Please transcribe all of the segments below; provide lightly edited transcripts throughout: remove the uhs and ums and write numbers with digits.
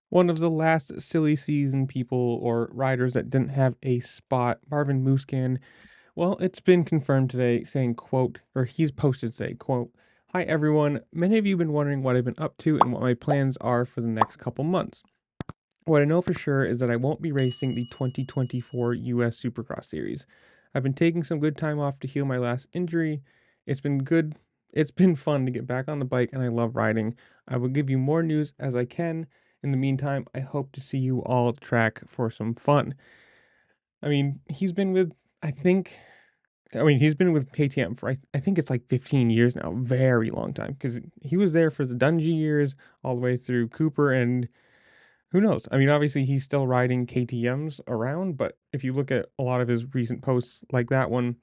One of the last silly season people or riders that didn't have a spot, Marvin Musquin. Well, it's been confirmed today saying, quote, or he's posted today, quote, "Hi everyone. Many of you have been wondering what I've been up to and what my plans are for the next couple months. What I know for sure is that I won't be racing the 2024 US Supercross series. I've been taking some good time off to heal my last injury. It's been good. It's been fun to get back on the bike and I love riding. I will give you more news as I can. In the meantime, I hope to see you all at the track for some fun." I mean, he's been with, I think, he's been with KTM for I think it's like 15 years now, very long time, because he was there for the Dungey years all the way through Cooper, and who knows? I mean, obviously he's still riding KTMs around, but if you look at a lot of his recent posts like that one,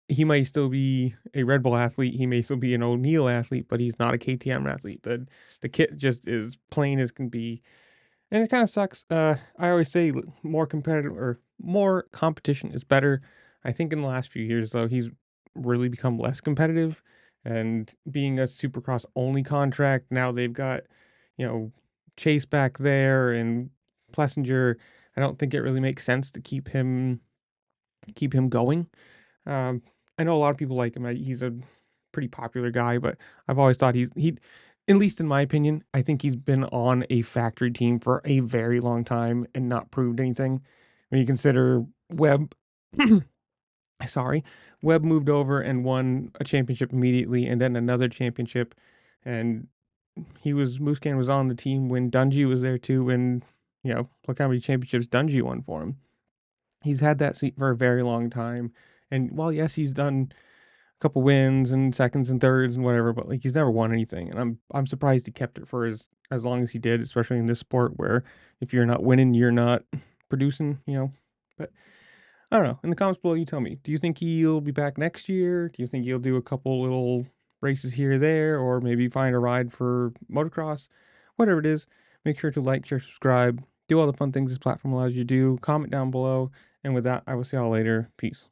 he might still be a Red Bull athlete, he may still be an O'Neill athlete, but he's not a KTM athlete. The kit just is plain as can be, and it kind of sucks. I always say more competitive or more competition is better. I think in the last few years, though, he's really become less competitive. And being a Supercross only contract, now they've got, you know, Chase back there and Plessinger. I don't think it really makes sense to keep him going. Um, I know a lot of people like him. He's a pretty popular guy, but I've always thought he, at least in my opinion, I think he's been on a factory team for a very long time and not proved anything. When you consider Webb, sorry, Webb moved over and won a championship immediately, and then another championship, and Muscan was on the team when Dungey was there too, and look how many championships Dungey won for him. He's had that seat for a very long time. And while yes, he's done a couple wins and seconds and thirds and whatever, but like he's never won anything. And I'm surprised he kept it for as long as he did, especially in this sport where if you're not winning, you're not producing. But I don't know. In the comments below, you tell me. Do you think he'll be back next year? Do you think he'll do a couple little races here or there, or maybe find a ride for motocross? Whatever it is, make sure to like, share, subscribe, do all the fun things this platform allows you to do. Comment down below. And with that, I will see y'all later. Peace.